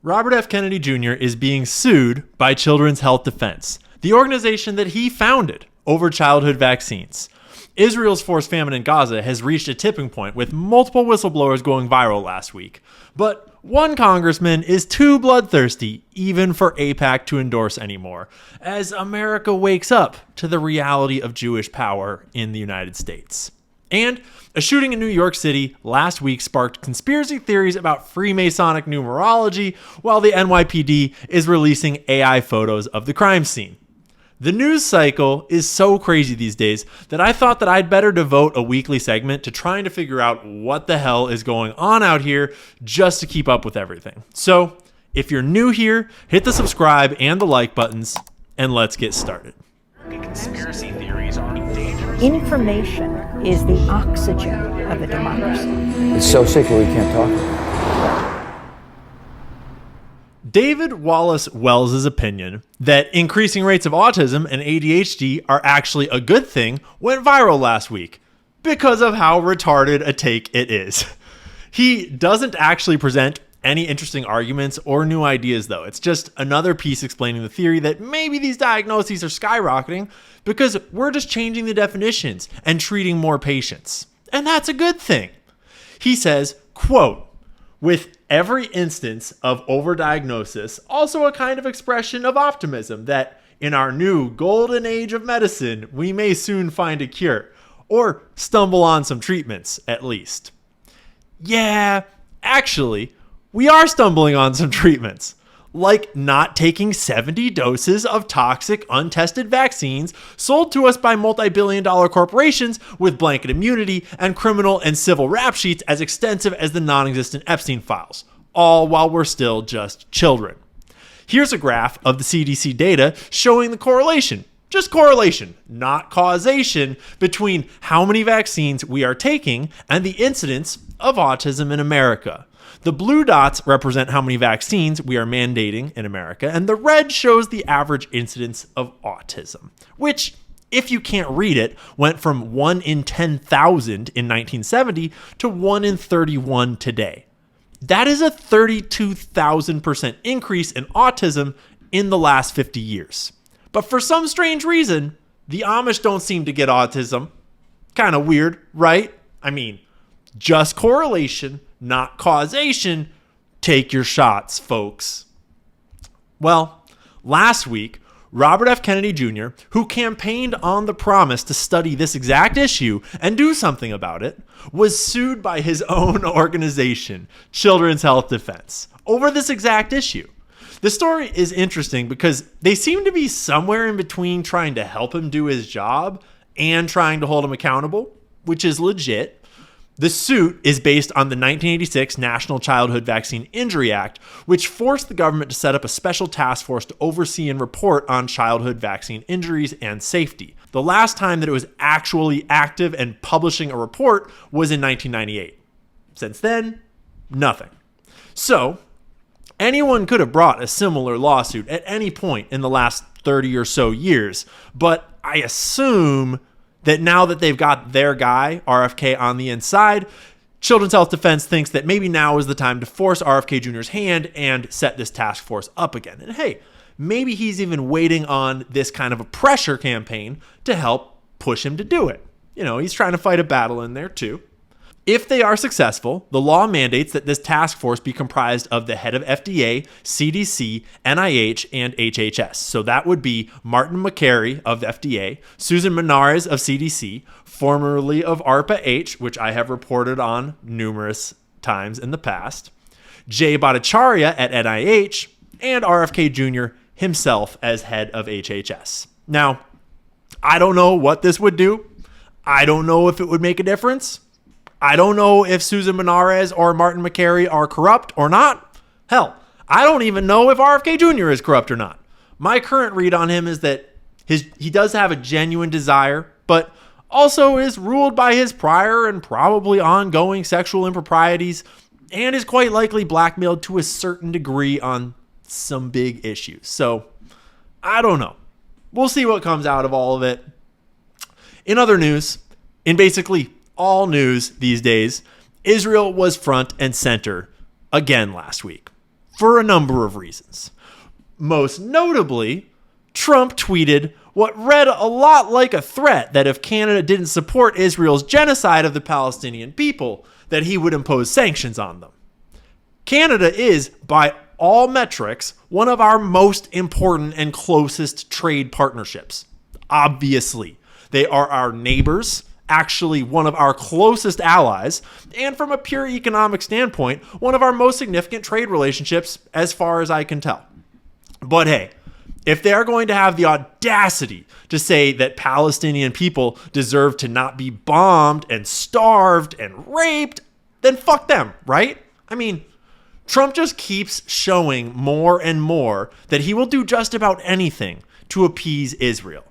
Robert F. Kennedy Jr. is being sued by Children's Health Defense, the organization that he founded, over childhood vaccines. Israel's forced famine in Gaza has reached a tipping point with multiple whistleblowers going viral last week. But one congressman is too bloodthirsty even for AIPAC to endorse anymore, as America wakes up to the reality of Jewish power in the United States. And a shooting in New York City last week sparked conspiracy theories about Freemasonic numerology, while the NYPD is releasing AI photos of the crime scene. The news cycle is so crazy these days that I thought that I'd better devote a weekly segment to trying to figure out what the hell is going on out here just to keep up with everything. So, if you're new here, hit the subscribe and the like buttons, and let's get started. Conspiracy theories are dangerous. Information is the oxygen of a democracy. It's so sick that we can't talk about it. David Wallace Wells' opinion that increasing rates of autism and ADHD are actually a good thing went viral last week because of how retarded a take it is. He doesn't actually present any interesting arguments or new ideas, though. It's just another piece explaining the theory that maybe these diagnoses are skyrocketing because we're just changing the definitions and treating more patients. And that's a good thing. He says, quote, "With every instance of overdiagnosis, also a kind of expression of optimism that in our new golden age of medicine, we may soon find a cure, or stumble on some treatments, at least." Yeah, actually, we are stumbling on some treatments, like not taking 70 doses of toxic, untested vaccines sold to us by multi-billion-dollar corporations with blanket immunity and criminal and civil rap sheets as extensive as the non-existent Epstein files, all while we're still just children. Here's a graph of the CDC data showing the correlation, just correlation, not causation, between how many vaccines we are taking and the incidence of autism in America. The blue dots represent how many vaccines we are mandating in America, and the red shows the average incidence of autism, which, if you can't read it, went from 1 in 10,000 in 1970 to 1 in 31 today. That is a 32,000% increase in autism in the last 50 years. But for some strange reason, the Amish don't seem to get autism. Kind of weird, right? I mean, just correlation, not causation. Take your shots, folks. Well, last week, Robert F. Kennedy Jr., who campaigned on the promise to study this exact issue and do something about it, was sued by his own organization, Children's Health Defense, over this exact issue. The story is interesting because they seem to be somewhere in between trying to help him do his job and trying to hold him accountable, which is legit. The suit is based on the 1986 National Childhood Vaccine Injury Act, which forced the government to set up a special task force to oversee and report on childhood vaccine injuries and safety. The last time that it was actually active and publishing a report was in 1998. Since then, nothing. So, anyone could have brought a similar lawsuit at any point in the last 30 or so years, but I assume that now that they've got their guy, RFK, on the inside, Children's Health Defense thinks that maybe now is the time to force RFK Jr.'s hand and set this task force up again. And hey, maybe he's even waiting on this kind of a pressure campaign to help push him to do it. You know, he's trying to fight a battle in there too. If they are successful, the law mandates that this task force be comprised of the head of FDA, CDC, NIH, and HHS. So that would be Martin McCary of FDA, Susan Menares of CDC, formerly of ARPA-H, which I have reported on numerous times in the past, Jay Bhattacharya at NIH, and RFK Jr. himself as head of HHS. Now, I don't know what this would do. I don't know if it would make a difference. I don't know if Susan Menares or Martin McCary are corrupt or not. Hell, I don't even know if RFK Jr. is corrupt or not. My current read on him is that he does have a genuine desire, but also is ruled by his prior and probably ongoing sexual improprieties, and is quite likely blackmailed to a certain degree on some big issues. So, I don't know. We'll see what comes out of all of it. In other news, in basically all news these days, Israel was front and center again last week. for a number of reasons. Most notably, Trump tweeted what read a lot like a threat that if Canada didn't support Israel's genocide of the Palestinian people, that he would impose sanctions on them. Canada is, by all metrics, one of our most important and closest trade partnerships. Obviously, they are our neighbors, actually one of our closest allies, and from a pure economic standpoint, one of our most significant trade relationships as far as I can tell. But hey, if they are going to have the audacity to say that Palestinian people deserve to not be bombed and starved and raped, then fuck them, right? I mean, Trump just keeps showing more and more that he will do just about anything to appease Israel.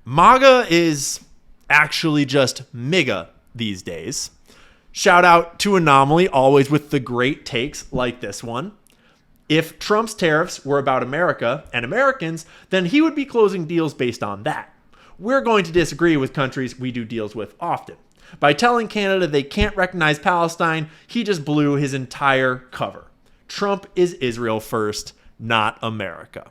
MAGA is actually just MIGA these days. Shout out to Anomaly, always with the great takes like this one. If Trump's tariffs were about America and Americans, then he would be closing deals based on that. We're going to disagree with countries we do deals with often. By telling Canada they can't recognize Palestine, he just blew his entire cover. Trump is Israel first, not America.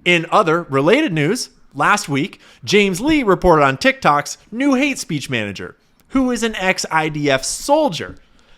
In other related news, last week, James Lee reported on TikTok's new hate speech manager, who is an ex-IDF soldier,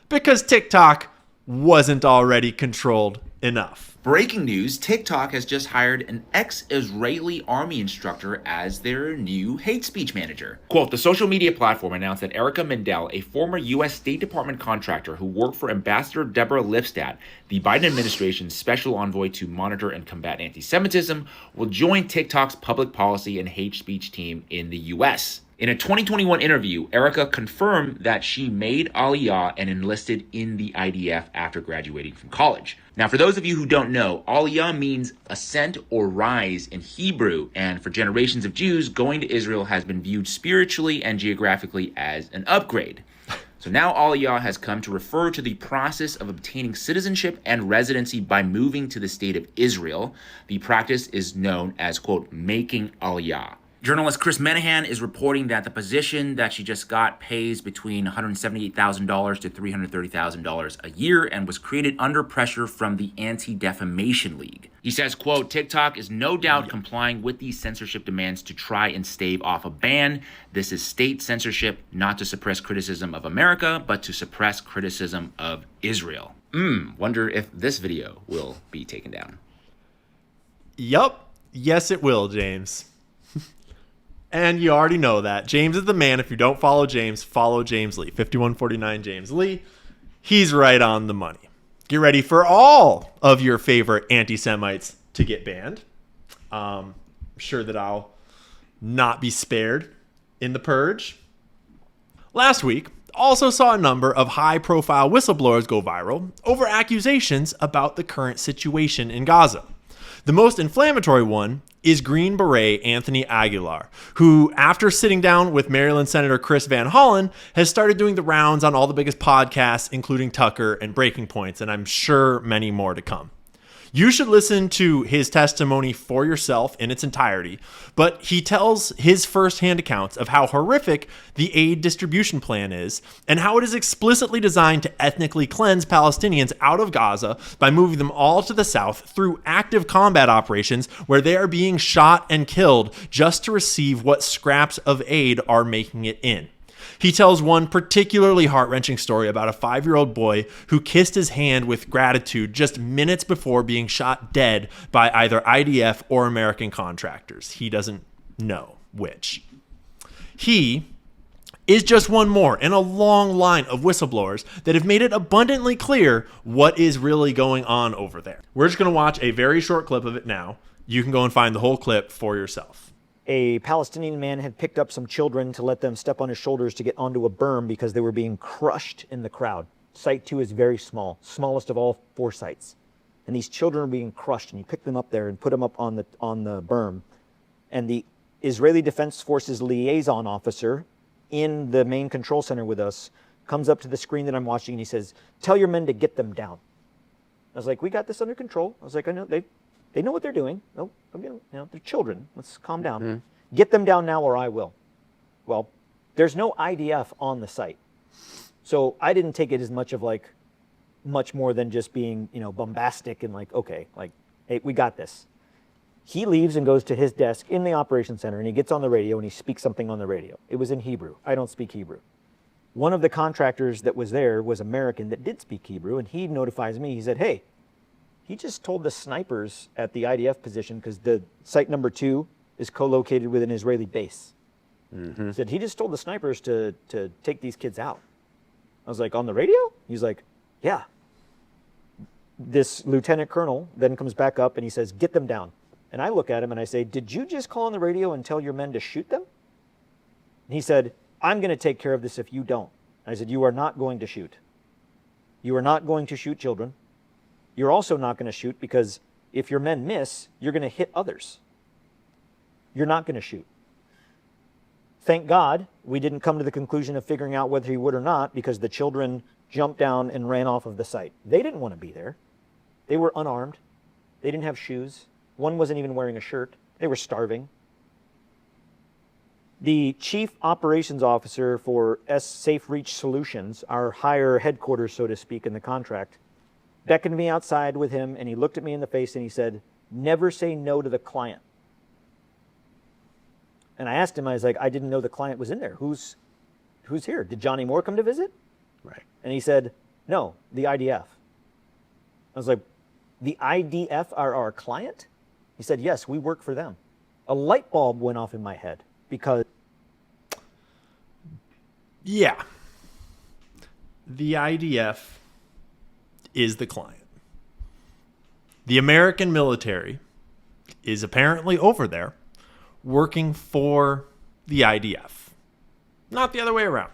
because TikTok wasn't already controlled enough. Breaking news, TikTok has just hired an ex-Israeli army instructor as their new hate speech manager. Quote, the social media platform announced that Erica Mendel, a former U.S. State Department contractor who worked for Ambassador Deborah Lipstadt, the Biden administration's special envoy to monitor and combat anti-Semitism, will join TikTok's public policy and hate speech team in the U.S. In a 2021 interview, Erica confirmed that she made Aliyah and enlisted in the IDF after graduating from college. Now, for those of you who don't know, Aliyah means ascent or rise in Hebrew, and for generations of Jews, going to Israel has been viewed spiritually and geographically as an upgrade. So now Aliyah has come to refer to the process of obtaining citizenship and residency by moving to the state of Israel. The practice is known as, quote, making Aliyah. Journalist Chris Menahan is reporting that the position that she just got pays between $178,000 to $330,000 a year and was created under pressure from the Anti-Defamation League. He says, quote, TikTok is no doubt complying with these censorship demands to try and stave off a ban. This is state censorship, not to suppress criticism of America, but to suppress criticism of Israel. Wonder if this video will be taken down. Yup. Yes, it will, James. And you already know that. James is the man. If you don't follow James Lee. 5149 James Lee. He's right on the money. Get ready for all of your favorite anti-Semites to get banned. I'm sure that I'll not be spared in the purge. Last week, also saw a number of high-profile whistleblowers go viral over accusations about the current situation in Gaza. The most inflammatory one is Green Beret Anthony Aguilar, who, after sitting down with Maryland Senator Chris Van Hollen, has started doing the rounds on all the biggest podcasts, including Tucker and Breaking Points, and I'm sure many more to come. You should listen to his testimony for yourself in its entirety, but he tells his firsthand accounts of how horrific the aid distribution plan is and how it is explicitly designed to ethnically cleanse Palestinians out of Gaza by moving them all to the south through active combat operations where they are being shot and killed just to receive what scraps of aid are making it in. He tells one particularly heart-wrenching story about a 5-year-old boy who kissed his hand with gratitude just minutes before being shot dead by either IDF or American contractors. He doesn't know which. He is just one more in a long line of whistleblowers that have made it abundantly clear what is really going on over there. We're just going to watch a very short clip of it now. You can go and find the whole clip for yourself. A Palestinian man had picked up some children to let them step on his shoulders to get onto a berm because they were being crushed in the crowd. Site 2 is very small, smallest of all 4 sites. And these children are being crushed, and he picked them up there and put them up on the berm. And the Israeli Defense Forces liaison officer in the main control center with us comes up to the screen that I'm watching, and he says, "Tell your men to get them down." I was like, "We got this under control." I was like, "I know they know what they're doing. No, they're children. Let's calm down. Get them down now or I will." Well, there's no IDF on the site. So I didn't take it as much of like, much more than just being, bombastic and like, okay, like, hey, we got this. He leaves and goes to his desk in the operations center, and he gets on the radio and he speaks something on the radio. It was in Hebrew. I don't speak Hebrew. One of the contractors that was there was American that did speak Hebrew, and he notifies me. He said, hey, he just told the snipers at the IDF position, because the site number 2 is co-located with an Israeli base. He said, he just told the snipers to take these kids out. I was like, on the radio? He's like, yeah. This lieutenant colonel then comes back up and he says, get them down. And I look at him and I say, did you just call on the radio and tell your men to shoot them? And he said, I'm going to take care of this if you don't. I said, you are not going to shoot. You are not going to shoot children. You're also not going to shoot because if your men miss, you're going to hit others. You're not going to shoot. Thank God we didn't come to the conclusion of figuring out whether he would or not, because the children jumped down and ran off of the site. They didn't want to be there. They were unarmed. They didn't have shoes. One wasn't even wearing a shirt. They were starving. The chief operations officer for Safe Reach Solutions, our higher headquarters, so to speak, in the contract, beckoned me outside with him, and he looked at me in the face and he said, never say no to the client. And I asked him, I was like, I didn't know the client was in there. Who's here? Did Johnny Moore come to visit? Right. And he said, no, the IDF. I was like, the IDF are our client? He said, yes, we work for them. A light bulb went off in my head because... Yeah. The IDF is the client. The American military is apparently over there working for the IDF, not the other way around.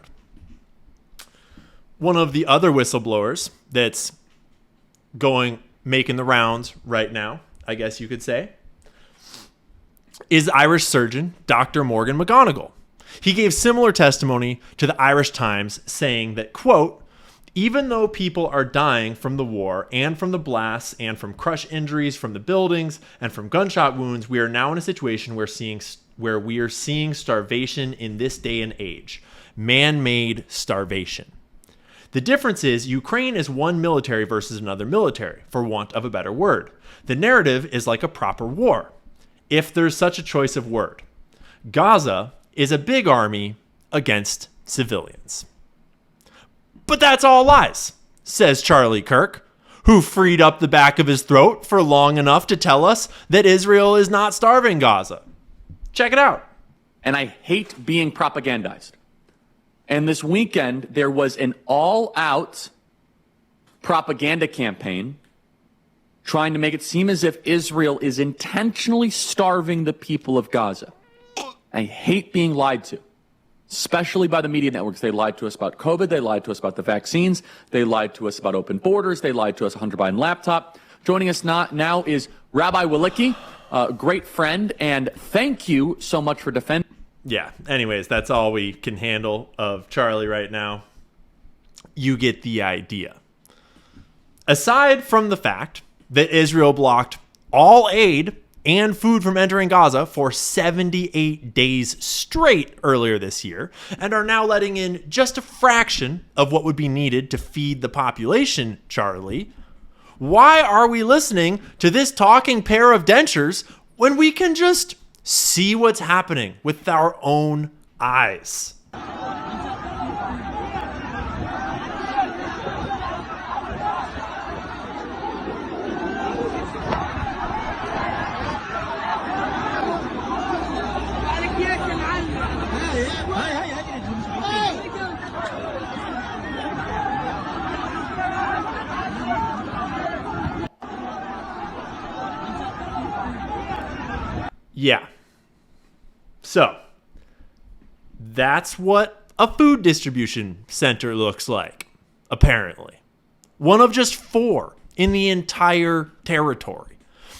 One of the other whistleblowers that's making the rounds right now, I guess you could say, is Irish surgeon Dr. Morgan McMonagle. He gave similar testimony to the Irish Times, saying that, quote, even though people are dying from the war and from the blasts and from crush injuries from the buildings and from gunshot wounds, we are now in a situation where we are seeing starvation in this day and age. Man-made starvation. The difference is Ukraine is one military versus another military, for want of a better word. The narrative is like a proper war, if there's such a choice of word. Gaza is a big army against civilians. But that's all lies, says Charlie Kirk, who freed up the back of his throat for long enough to tell us that Israel is not starving Gaza. Check it out. And I hate being propagandized. And this weekend, there was an all-out propaganda campaign trying to make it seem as if Israel is intentionally starving the people of Gaza. I hate being lied to, especially by the media networks. They lied to us about COVID. They lied to us about the vaccines. They lied to us about open borders. They lied to us Hunter Biden laptop. Joining us now is Rabbi Walicki, a great friend, and thank you so much for defending. Yeah, anyways, that's all we can handle of Charlie right now. You get the idea. Aside from the fact that Israel blocked all aid and food from entering Gaza for 78 days straight earlier this year, and are now letting in just a fraction of what would be needed to feed the population, Charlie, why are we listening to this talking pair of dentures when we can just see what's happening with our own eyes? Yeah. So, that's what a food distribution center looks like, apparently. One of just 4 in the entire territory.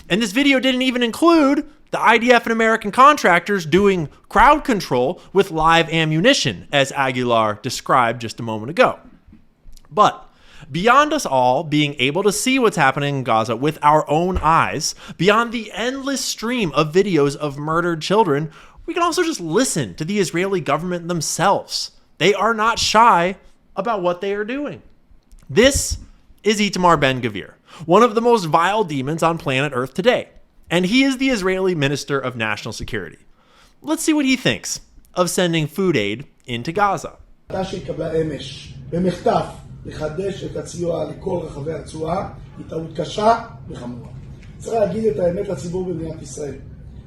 And this video didn't even include the IDF and American contractors doing crowd control with live ammunition, as Aguilar described just a moment ago. But beyond us all being able to see what's happening in Gaza with our own eyes, beyond the endless stream of videos of murdered children, we can also just listen to the Israeli government themselves. They are not shy about what they are doing. This is Itamar Ben-Gvir, one of the most vile demons on planet Earth today. And he is the Israeli Minister of National Security. Let's see what he thinks of sending food aid into Gaza. שהתקבלה אמש במחטף לחדש את הסיוע לכל רחבי הרצועה היא טעות קשה וחמורה. צריך להגיד את האמת לציבור במדינת ישראל.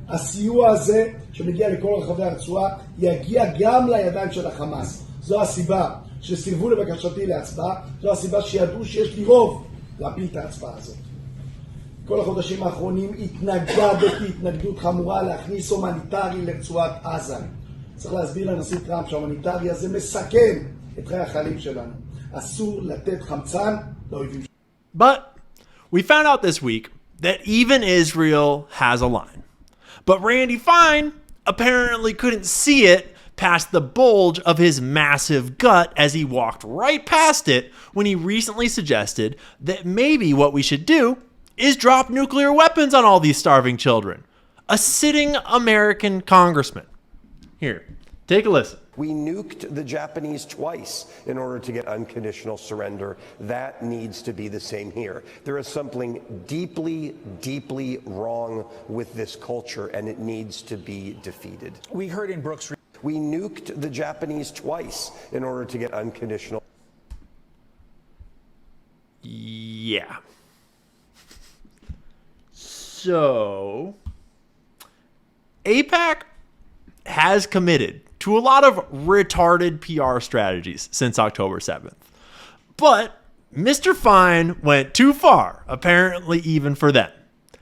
הסיוע הזה שמגיע לכל רחבי הרצועה יגיע גם לידיים של החמאס. זו הסיבה שסירבו לבקשתי להצבעה, זו הסיבה שידעו שיש לי רוב להפיל את ההצבעה הזאת. כל החודשים האחרונים התנגדתי התנגדות חמורה להכניס הומניטרי לרצועת עזה. צריך להסביר לנשיא טראמפ שההומניטרי הזה מסכן את חיי החיילים שלנו. אסור לתת חמצן לאויבים. But we found out this week that even Israel has a line. But Randy Fine apparently couldn't see it past the bulge of his massive gut as he walked right past it when he recently suggested that maybe what we should do is drop nuclear weapons on all these starving children. A sitting American congressman. Here, take a listen. We nuked the Japanese twice in order to get unconditional surrender. That needs to be the same here. There is something deeply, deeply wrong with this culture, and it needs to be defeated. We heard in Brooks. We nuked the Japanese twice in order to get unconditional. Yeah. So, AIPAC has committed to a lot of retarded PR strategies since October 7th. But Mr. Fine went too far, apparently even for them.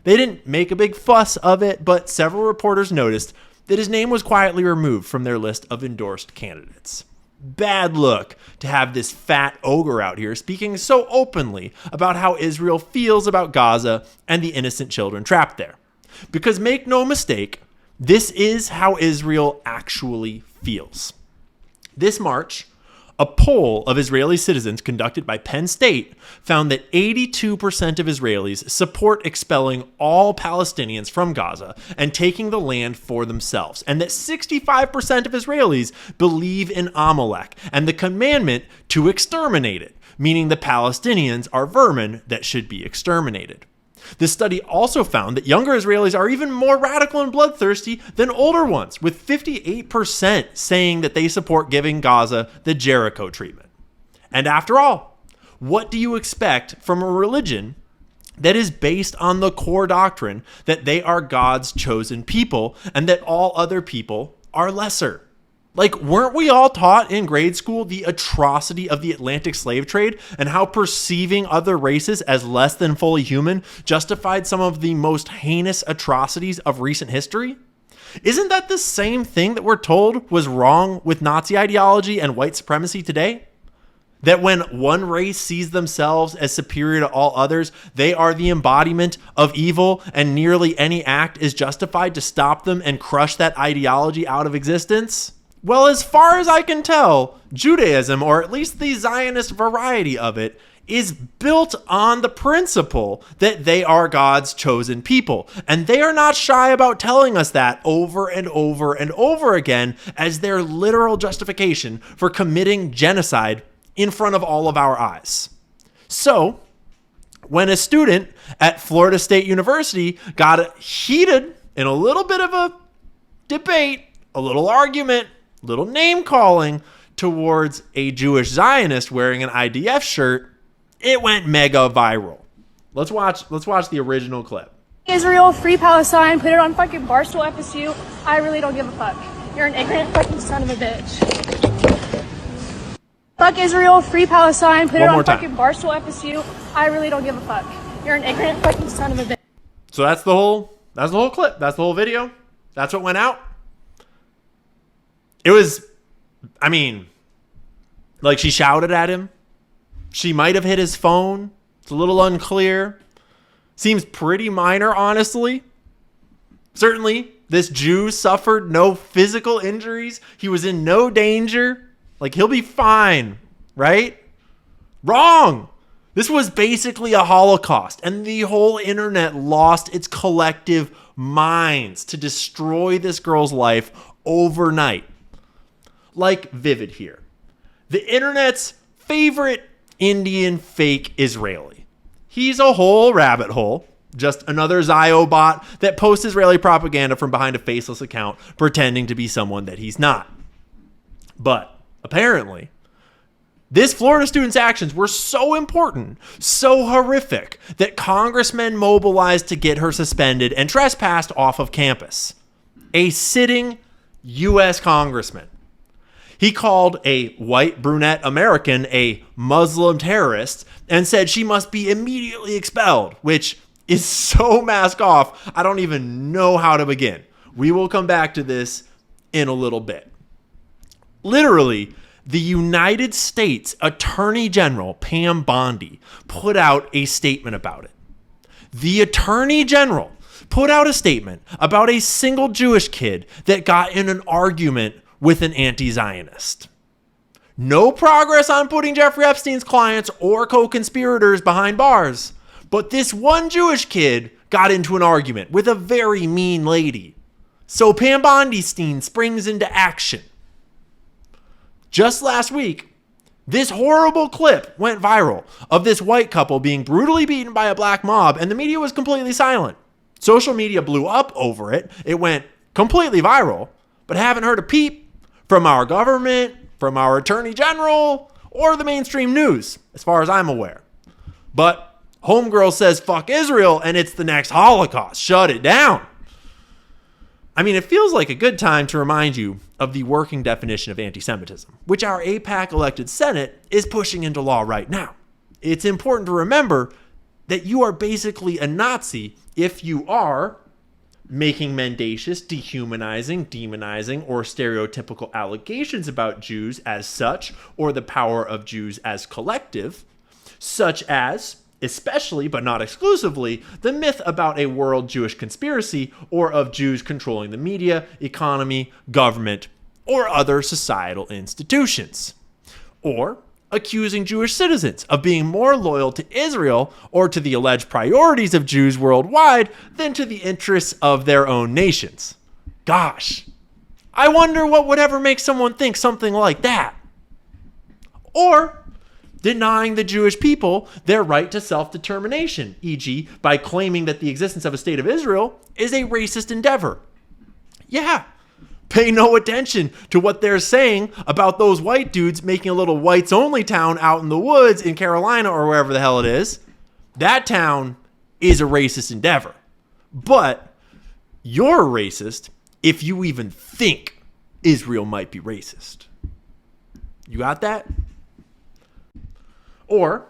They didn't make a big fuss of it, but several reporters noticed that his name was quietly removed from their list of endorsed candidates. Bad look to have this fat ogre out here speaking so openly about how Israel feels about Gaza and the innocent children trapped there. Because make no mistake, this is how Israel actually feels. This March, a poll of Israeli citizens conducted by Penn State found that 82% of Israelis support expelling all Palestinians from Gaza and taking the land for themselves, and that 65% of Israelis believe in Amalek and the commandment to exterminate it, meaning the Palestinians are vermin that should be exterminated. The study also found that younger Israelis are even more radical and bloodthirsty than older ones, with 58% saying that they support giving Gaza the Jericho treatment. And after all, what do you expect from a religion that is based on the core doctrine that they are God's chosen people and that all other people are lesser? Like, weren't we all taught in grade school the atrocity of the Atlantic slave trade and how perceiving other races as less than fully human justified some of the most heinous atrocities of recent history? Isn't that the same thing that we're told was wrong with Nazi ideology and white supremacy today? That when one race sees themselves as superior to all others, they are the embodiment of evil and nearly any act is justified to stop them and crush that ideology out of existence? Well, as far as I can tell, Judaism, or at least the Zionist variety of it, is built on the principle that they are God's chosen people. And they are not shy about telling us that over and over and over again as their literal justification for committing genocide in front of all of our eyes. So, when a student at Florida State University got heated in a little bit of a debate, a little argument, little name calling towards a Jewish Zionist wearing an IDF shirt, it went mega viral. Let's watch the original clip. Israel, free Palestine, put it on fucking Barstool FSU. I really don't give a fuck. You're an ignorant fucking son of a bitch. Fuck Israel, free Palestine, put it on fucking Barstool FSU. I really don't give a fuck. You're an ignorant fucking son of a bitch. So that's the whole clip. That's the whole video. That's what went out. It was, I mean, like, she shouted at him. She might have hit his phone. It's a little unclear. Seems pretty minor, honestly. Certainly, this Jew suffered no physical injuries. He was in no danger. Like, he'll be fine, right? Wrong. This was basically a Holocaust, and the whole internet lost its collective minds to destroy this girl's life overnight. Like Vivid here, the internet's favorite Indian fake Israeli. He's a whole rabbit hole, just another Zio bot that posts Israeli propaganda from behind a faceless account, pretending to be someone that he's not. But apparently, this Florida student's actions were so important, so horrific, that congressmen mobilized to get her suspended and trespassed off of campus. A sitting U.S. congressman. He called a white brunette American a Muslim terrorist and said she must be immediately expelled, which is so mask off, I don't even know how to begin. We will come back to this in a little bit. Literally, the United States Attorney General, Pam Bondi, put out a statement about it. The Attorney General put out a statement about a single Jewish kid that got in an argument with an anti-Zionist. No progress on putting Jeffrey Epstein's clients or co-conspirators behind bars, but this one Jewish kid got into an argument with a very mean lady. So Pam Bondi-Stein springs into action. Just last week, this horrible clip went viral of this white couple being brutally beaten by a black mob, and the media was completely silent. Social media blew up over it. It went completely viral, but haven't heard a peep from our government, from our attorney general, or the mainstream news, as far as I'm aware. But Homegirl says fuck Israel, and it's the next Holocaust. Shut it down. I mean, it feels like a good time to remind you of the working definition of antisemitism, which our AIPAC-elected Senate is pushing into law right now. It's important to remember that you are basically a Nazi if you are making mendacious, dehumanizing, demonizing, or stereotypical allegations about Jews as such, or the power of Jews as collective, such as, especially but not exclusively, the myth about a world Jewish conspiracy or of Jews controlling the media, economy, government, or other societal institutions. Or accusing Jewish citizens of being more loyal to Israel or to the alleged priorities of Jews worldwide than to the interests of their own nations. Gosh, I wonder what would ever make someone think something like that. Or denying the Jewish people their right to self-determination, e.g., by claiming that the existence of a state of Israel is a racist endeavor. Yeah, pay no attention to what they're saying about those white dudes making a little whites-only town out in the woods in Carolina or wherever the hell it is. That town is a racist endeavor. But you're a racist if you even think Israel might be racist. You got that? Or,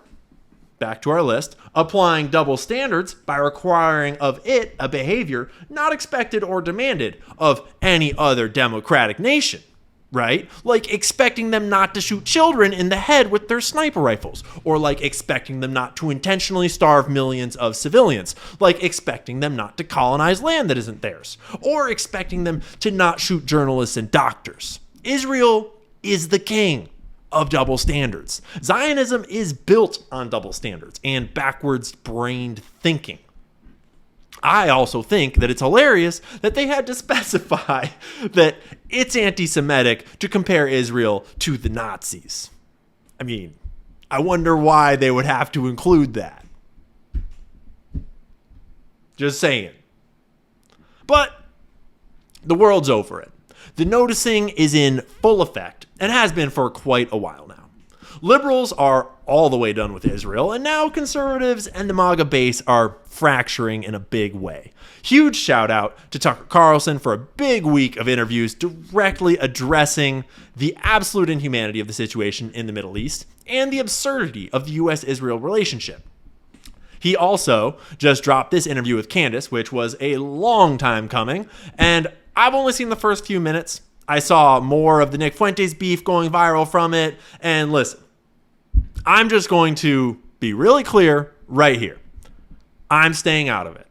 back to our list, applying double standards by requiring of it a behavior not expected or demanded of any other democratic nation, right? Like expecting them not to shoot children in the head with their sniper rifles, or like expecting them not to intentionally starve millions of civilians, like expecting them not to colonize land that isn't theirs, or expecting them to not shoot journalists and doctors. Israel is the king of double standards. Zionism is built on double standards and backwards-brained thinking. I also think that it's hilarious that they had to specify that it's anti-Semitic to compare Israel to the Nazis. I mean, I wonder why they would have to include that. Just saying. But the world's over it. The noticing is in full effect and has been for quite a while now. Liberals are all the way done with Israel, and now conservatives and the MAGA base are fracturing in a big way. Huge shout out to Tucker Carlson for a big week of interviews directly addressing the absolute inhumanity of the situation in the Middle East and the absurdity of the U.S.-Israel relationship. He also just dropped this interview with Candace, which was a long time coming, and I've only seen the first few minutes. I saw more of the Nick Fuentes beef going viral from it. And listen, I'm just going to be really clear right here. I'm staying out of it.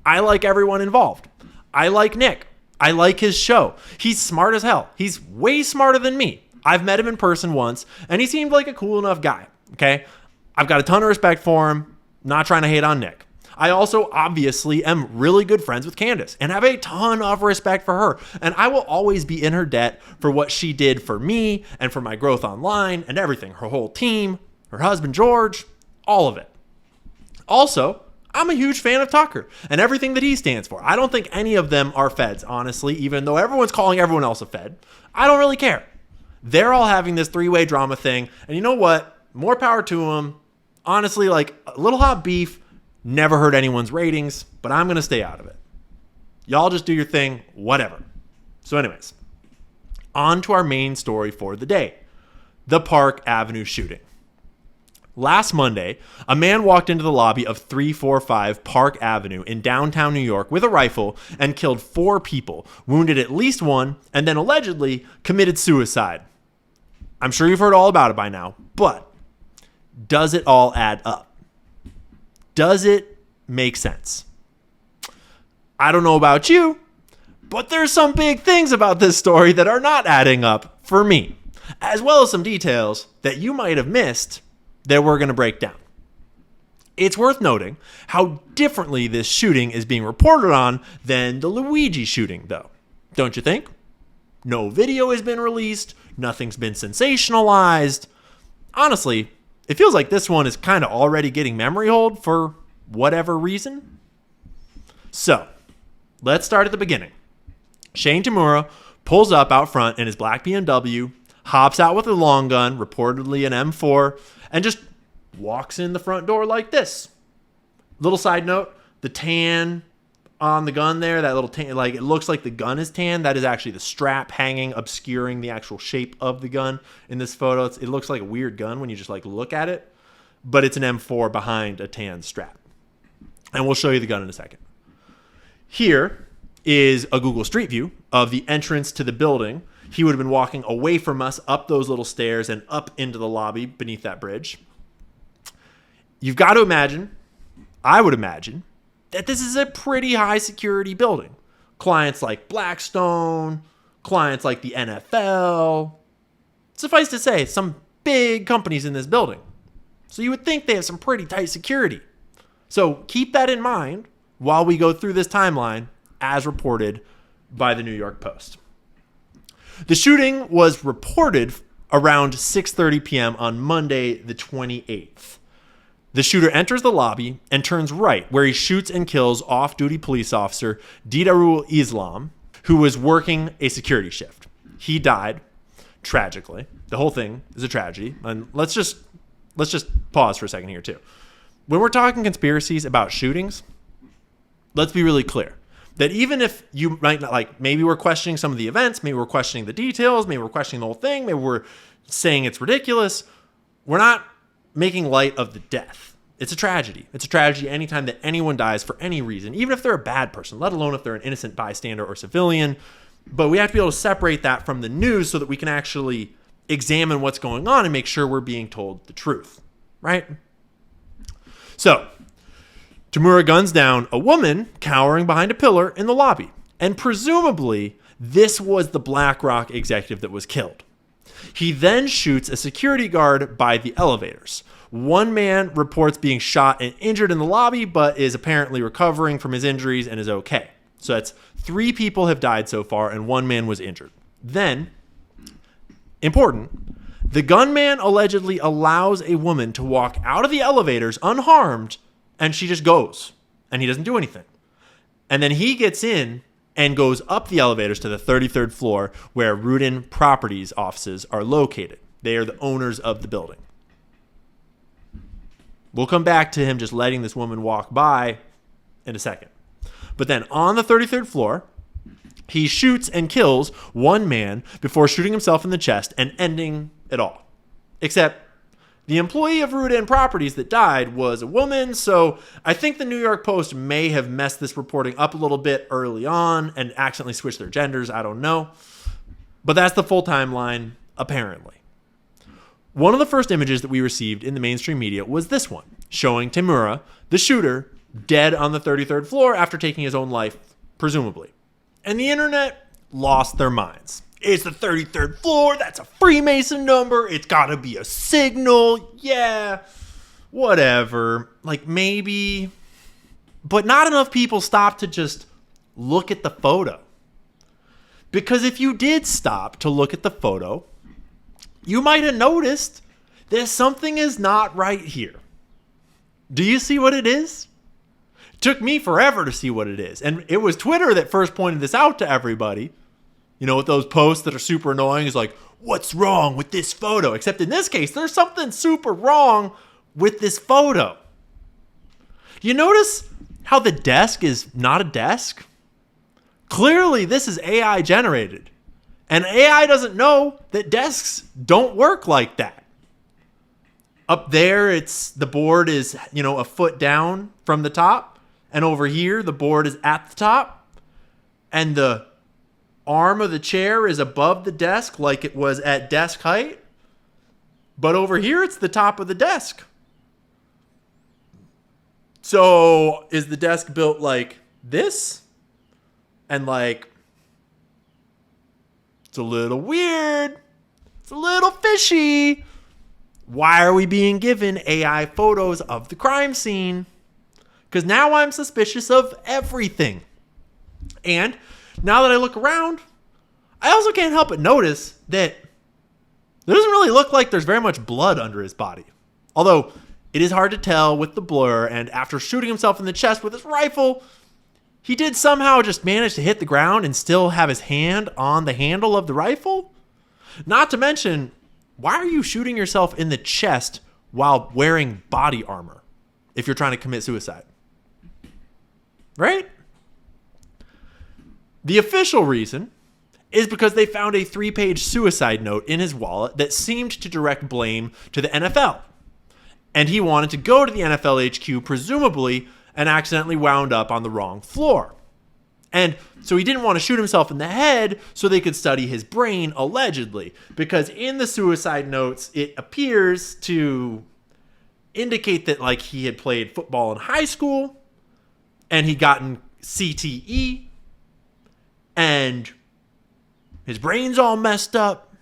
I like everyone involved. I like Nick. I like his show. He's smart as hell. He's way smarter than me. I've met him in person once, and he seemed like a cool enough guy. Okay? I've got a ton of respect for him. Not trying to hate on Nick. I also obviously am really good friends with Candace and have a ton of respect for her. And I will always be in her debt for what she did for me and for my growth online and everything. Her whole team, her husband George, all of it. Also, I'm a huge fan of Tucker and everything that he stands for. I don't think any of them are feds, honestly, even though everyone's calling everyone else a fed. I don't really care. They're all having this three-way drama thing. And you know what? More power to them. Honestly, like a little hot beef never hurt anyone's ratings, but I'm going to stay out of it. Y'all just do your thing, whatever. So anyways, on to our main story for the day, the Park Avenue shooting. Last Monday, a man walked into the lobby of 345 Park Avenue in downtown New York with a rifle and killed 4 people, wounded at least 1, and then allegedly committed suicide. I'm sure you've heard all about it by now, but does it all add up? Does it make sense? I don't know about you, but there's some big things about this story that are not adding up for me, as well as some details that you might have missed that we're going to break down. It's worth noting how differently this shooting is being reported on than the Luigi shooting, though. Don't you think? No video has been released. Nothing's been sensationalized. Honestly, it feels like this one is kind of already getting memory hold for whatever reason. So, let's start at the beginning. Shane Tamura pulls up out front in his black BMW, hops out with a long gun, reportedly an M4, and just walks in the front door like this. Little side note, the tan on the gun there, that little tan, like it looks like the gun is tan. That is actually the strap hanging, obscuring the actual shape of the gun in this photo. It looks like a weird gun when you just like look at it, but it's an M4 behind a tan strap. And we'll show you the gun in a second. Here is a Google Street View of the entrance to the building. He would have been walking away from us up those little stairs and up into the lobby beneath that bridge. You've got to imagine, I would imagine, that this is a pretty high security building. Clients like Blackstone, clients like the NFL. Suffice to say, some big companies in this building. So you would think they have some pretty tight security. So keep that in mind while we go through this timeline as reported by the New York Post. The shooting was reported around 6:30 p.m. on Monday, the 28th. The shooter enters the lobby and turns right, where he shoots and kills off-duty police officer Didarul Islam, who was working a security shift. He died, tragically. The whole thing is a tragedy. And let's just pause for a second here, too. When we're talking conspiracies about shootings, let's be really clear. That even if you might not, like, maybe we're questioning some of the events, maybe we're questioning the details, maybe we're questioning the whole thing, maybe we're saying it's ridiculous, we're not making light of the death. It's a tragedy. It's a tragedy anytime that anyone dies for any reason, even if they're a bad person, let alone if they're an innocent bystander or civilian. But we have to be able to separate that from the news so that we can actually examine what's going on and make sure we're being told the truth, right? So, Tamura guns down a woman cowering behind a pillar in the lobby. And presumably, this was the BlackRock executive that was killed. He then shoots a security guard by the elevators. One man reports being shot and injured in the lobby, but is apparently recovering from his injuries and is okay. So that's 3 people have died so far, and 1 man was injured. Then, important, the gunman allegedly allows a woman to walk out of the elevators unharmed, and she just goes, and he doesn't do anything. And then he gets in and goes up the elevators to the 33rd floor where Rudin Properties offices are located. They are the owners of the building. We'll come back to him just letting this woman walk by in a second. But then on the 33rd floor, he shoots and kills 1 man before shooting himself in the chest and ending it all. Except the employee of Rudin Properties that died was a woman, so I think the New York Post may have messed this reporting up a little bit early on and accidentally switched their genders. I don't know. But that's the full timeline, apparently. One of the first images that we received in the mainstream media was this one, showing Tamura, the shooter, dead on the 33rd floor after taking his own life, presumably. And the internet lost their minds. It's the 33rd floor. That's a Freemason number. It's got to be a signal. Yeah, whatever. Like maybe. But not enough people stopped to just look at the photo. Because if you did stop to look at the photo, you might have noticed There's something is not right here. Do you see what it is? It took me forever to see what it is. And it was Twitter that first pointed this out to everybody. You know, with those posts that are super annoying, is like, what's wrong with this photo? Except in this case, there's something super wrong with this photo. You notice how the desk is not a desk? Clearly, this is AI generated. And AI doesn't know that desks don't work like that. Up there, the board is, a foot down from the top. And over here, the board is at the top. And the arm of the chair is above the desk like it was at desk height. But over here, it's the top of the desk. So is the desk built like this? And it's a little weird. It's a little fishy. Why are we being given AI photos of the crime scene? Because now I'm suspicious of everything. And now that I look around, I also can't help but notice that it doesn't really look like there's very much blood under his body. Although it is hard to tell with the blur, and after shooting himself in the chest with his rifle, he did somehow just manage to hit the ground and still have his hand on the handle of the rifle. Not to mention, why are you shooting yourself in the chest while wearing body armor if you're trying to commit suicide? Right? The official reason is because they found a 3-page suicide note in his wallet that seemed to direct blame to the NFL. And he wanted to go to the NFL HQ, presumably, and accidentally wound up on the wrong floor. And so he didn't want to shoot himself in the head so they could study his brain, allegedly. Because in the suicide notes, it appears to indicate that he had played football in high school and he'd gotten CTE and his brain's all messed up.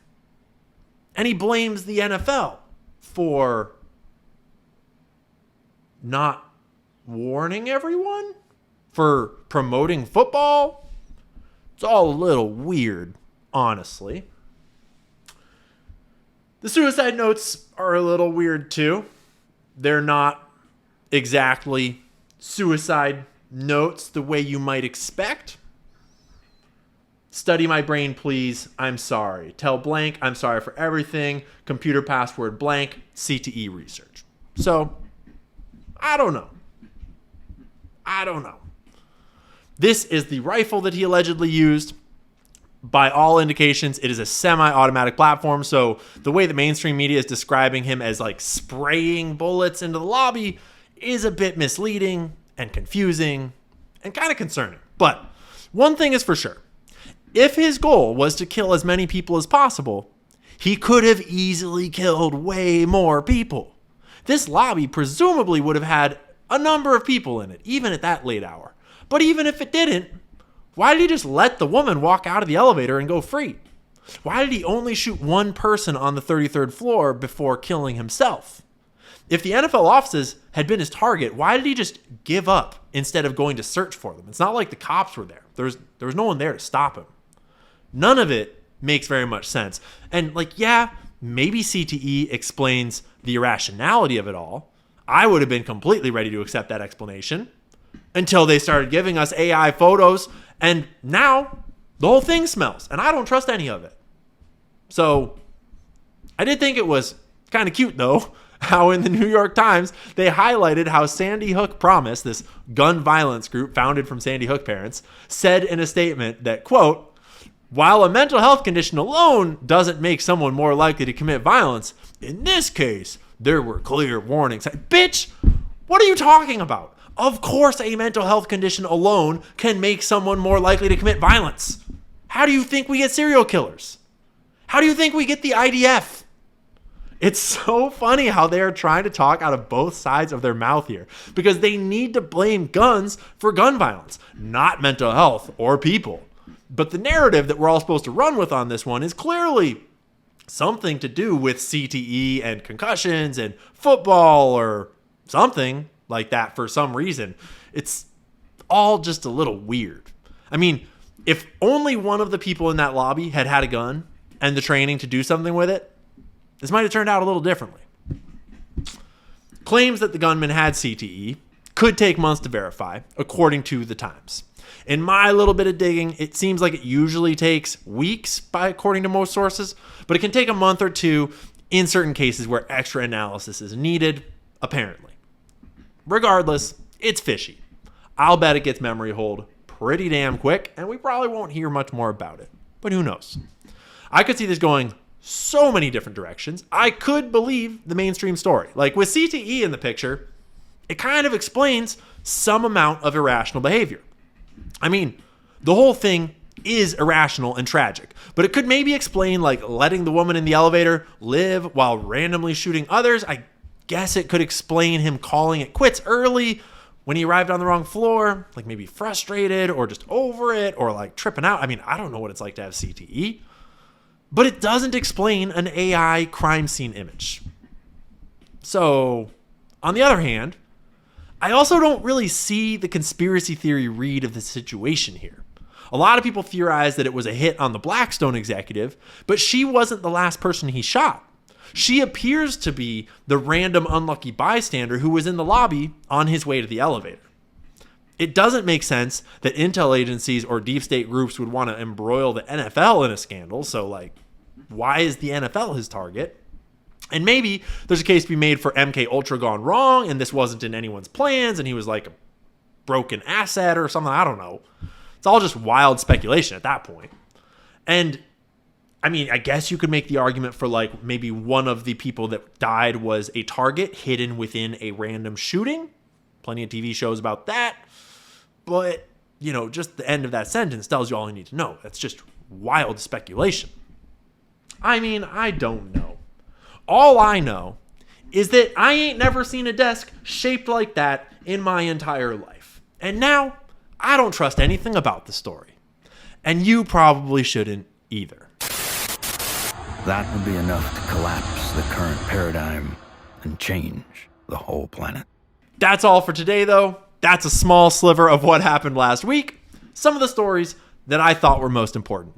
And he blames the NFL for not warning everyone, for promoting football. It's all a little weird, honestly. The suicide notes are a little weird too. They're not exactly suicide notes the way you might expect. Study my brain, please. I'm sorry. Tell blank, I'm sorry for everything. Computer password blank. CTE research. So, I don't know. This is the rifle that he allegedly used. By all indications, it is a semi-automatic platform. So the way the mainstream media is describing him as spraying bullets into the lobby is a bit misleading and confusing and kind of concerning. But one thing is for sure. If his goal was to kill as many people as possible, he could have easily killed way more people. This lobby presumably would have had a number of people in it, even at that late hour. But even if it didn't, why did he just let the woman walk out of the elevator and go free? Why did he only shoot one person on the 33rd floor before killing himself? If the NFL offices had been his target, why did he just give up instead of going to search for them? It's not like the cops were there. There was no one there to stop him. None of it makes very much sense. And maybe CTE explains the irrationality of it all. I would have been completely ready to accept that explanation until they started giving us AI photos, and now the whole thing smells, and I don't trust any of it. So I did think it was kind of cute, though, how in the New York Times they highlighted how Sandy Hook Promise, this gun violence group founded from Sandy Hook parents, said in a statement that, quote, while a mental health condition alone doesn't make someone more likely to commit violence, in this case, there were clear warnings. Bitch, what are you talking about? Of course a mental health condition alone can make someone more likely to commit violence. How do you think we get serial killers? How do you think we get the IDF? It's so funny how they are trying to talk out of both sides of their mouth here because they need to blame guns for gun violence, not mental health or people. But the narrative that we're all supposed to run with on this one is clearly something to do with CTE and concussions and football or something like that for some reason. It's all just a little weird. I mean, if only one of the people in that lobby had a gun and the training to do something with it, this might have turned out a little differently. claims that the gunman had CTE could take months to verify, according to the Times. In my little bit of digging, it seems like it usually takes weeks, according to most sources, but it can take a month or two in certain cases where extra analysis is needed, apparently. Regardless, it's fishy. I'll bet it gets memory hold pretty damn quick, and we probably won't hear much more about it. But who knows? I could see this going so many different directions. I could believe the mainstream story. Like with CTE in the picture, it kind of explains some amount of irrational behavior. I mean, the whole thing is irrational and tragic, but it could maybe explain like letting the woman in the elevator live while randomly shooting others. I guess it could explain him calling it quits early when he arrived on the wrong floor, like maybe frustrated or just over it or like tripping out. I mean, I don't know what it's like to have CTE, but it doesn't explain an AI crime scene image. So, on the other hand, I also don't really see the conspiracy theory read of the situation here. A lot of people theorize that it was a hit on the Blackstone executive, but she wasn't the last person he shot. She appears to be the random unlucky bystander who was in the lobby on his way to the elevator. It doesn't make sense that intel agencies or deep state groups would want to embroil the NFL in a scandal, so like, why is the NFL his target? And maybe there's a case to be made for MK Ultra gone wrong, and this wasn't in anyone's plans, and he was like a broken asset or something. I don't know. It's all just wild speculation at that point. And I mean, I guess you could make the argument for like maybe one of the people that died was a target hidden within a random shooting. Plenty of TV shows about that. But, you know, just the end of that sentence tells you all you need to know. That's just wild speculation. I mean, I don't know. All I know is that I ain't never seen a desk shaped like that in my entire life. And now I don't trust anything about the story. And you probably shouldn't either. That would be enough to collapse the current paradigm and change the whole planet. That's all for today, though. That's a small sliver of what happened last week. Some of the stories that I thought were most important.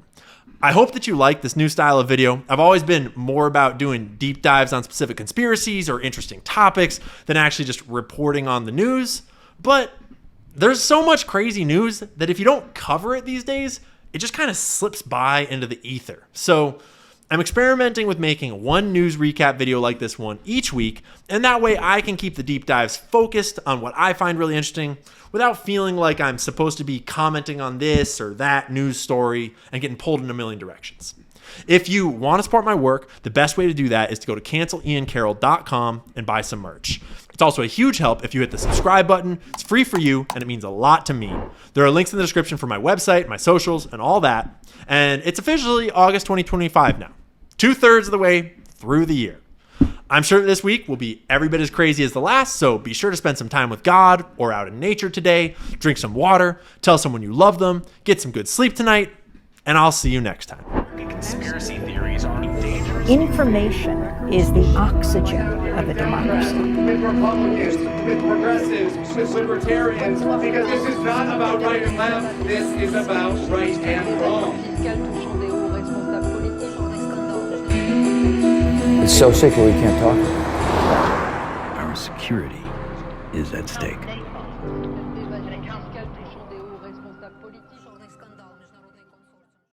I hope that you like this new style of video. I've always been more about doing deep dives on specific conspiracies or interesting topics than actually just reporting on the news. But there's so much crazy news that if you don't cover it these days, it just kind of slips by into the ether. So I'm experimenting with making one news recap video like this one each week, and that way I can keep the deep dives focused on what I find really interesting without feeling like I'm supposed to be commenting on this or that news story and getting pulled in a million directions. If you want to support my work, the best way to do that is to go to canceliancarroll.com and buy some merch. It's also a huge help if you hit the subscribe button. It's free for you, and it means a lot to me. There are links in the description for my website, my socials, and all that. And it's officially August 2025 now, 2/3 of the way through the year. I'm sure that this week will be every bit as crazy as the last, so be sure to spend some time with God or out in nature today, drink some water, tell someone you love them, get some good sleep tonight, and I'll see you next time. Conspiracy theories are dangerous. Information is the oxygen of a democracy. With Republicans, with progressives, with libertarians, because this is not about right and left, this is about right and wrong. It's so sick that we can't talk about it. Our security is at stake.